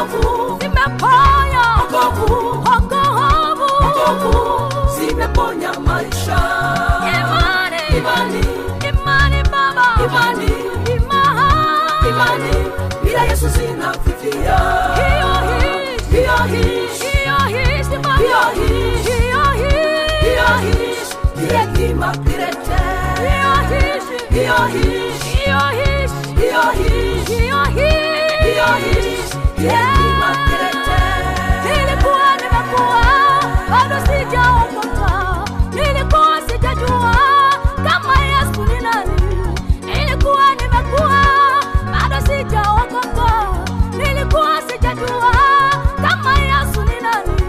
wokovu zimeponya, wokovu zimeponya maisha. Imani baba, imani bila Yesu zinafifia. Hiyo hekima kirete. Nilikuwa nimekuwa bado sijaokoka, nilikuwa sijajua kama Yesu ni nani. Nilikuwa nimekuwa bado sijaokoka, nilikuwa sijajua kama Yesu ni nani.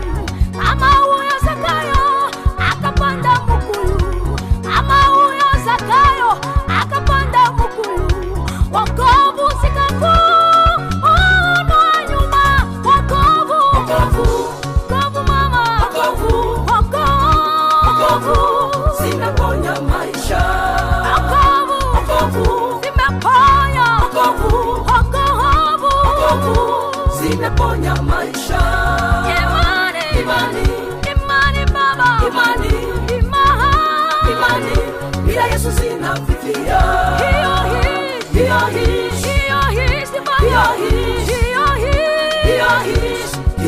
Kama huyo Zakayo akapanda mkuyu, kama huyo Zakayo akapanda mkuyu, wokovu sikakuwa zimeponya maisha. Wokovu zimeponya, wokovu zimeponya maisha. Imani baba, imani bila Yesu zinafifia.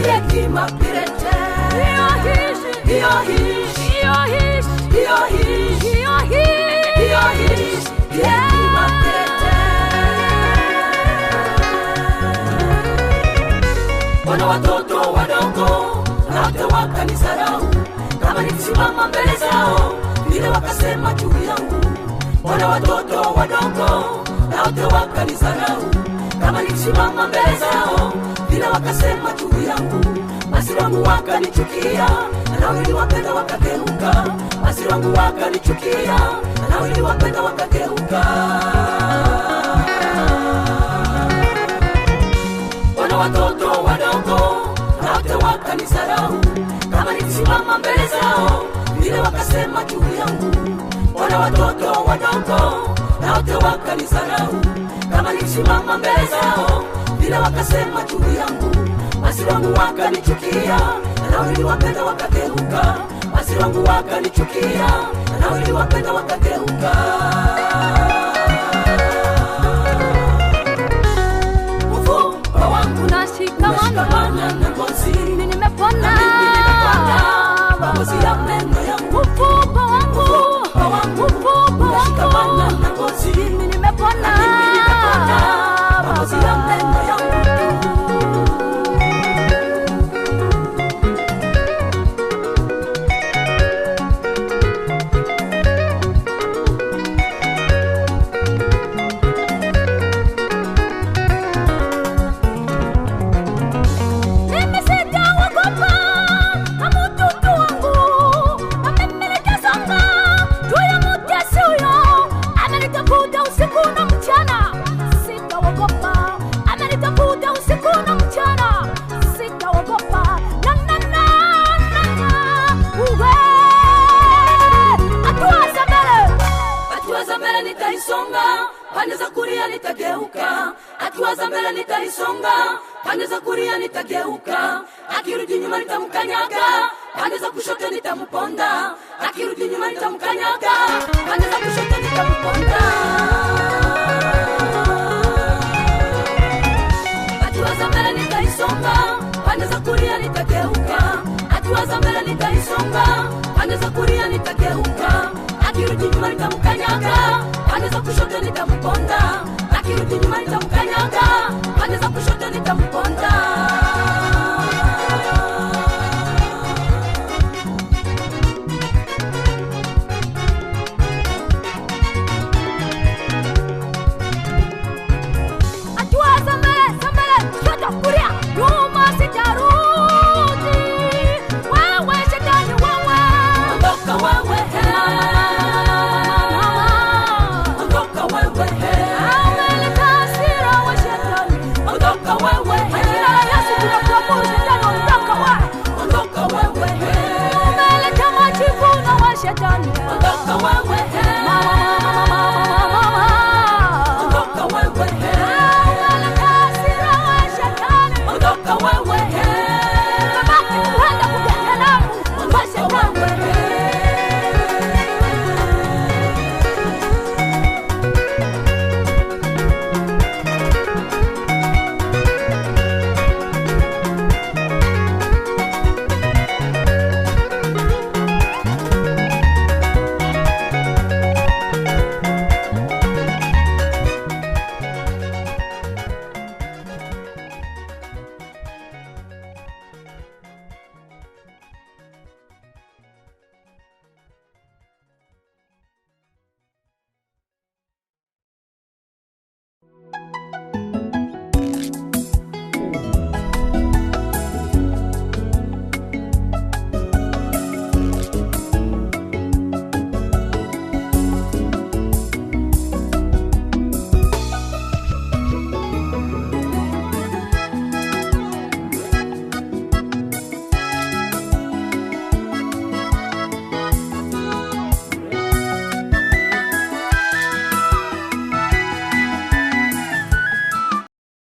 Hekima kirete. Wana watoto wadogo na wote wakanisarau, kama nikisimama mbele zao vile wakasema juu yangu. Wana watoto wadogo na wote wakanisarau, kama nikisimama mbele zao vile wakasema juu yangu. Masiri wangu wakanichukia, na niliwapenda wakageuka. Masiri wangu wakanichukia, na niliwapenda wakageuka. Wana watoto wadogo na wote wakanisarau, kama nikisimama mbele zao vile wakasema juu yangu. Wana watoto wadogo na wote wakanisarau, kama nikisimama mbele zao vile wakasema juu yangu. Masiri wangu wakanichukia, na niliwapenda wakageuka. Masiri wangu wakanichukia, na niliwapenda wakageuka. Mfupa wangu nashikamana na ngozi, nimepona ngozi ya meno yangu. Mfupa wangu nashikamana na ngozi, nimepona ngozi ya meno yangu. Pande za kulia nitageuka, hatua za mbele nitaisonga. Pande za kulia nitageuka, akirudi nyuma nitamkanyaga. Pande za kushoto nitamponda, akirudi nyuma nitamkanyaga. Pande za kushoto nitamponda. Hatua za mbele nitaisonga, pande za kulia nitageuka. Hatua za mbele nitaisonga, pande za kulia nitageuka. Akirudi nyuma nitamkanyaga, pande za kushoto nitamponda.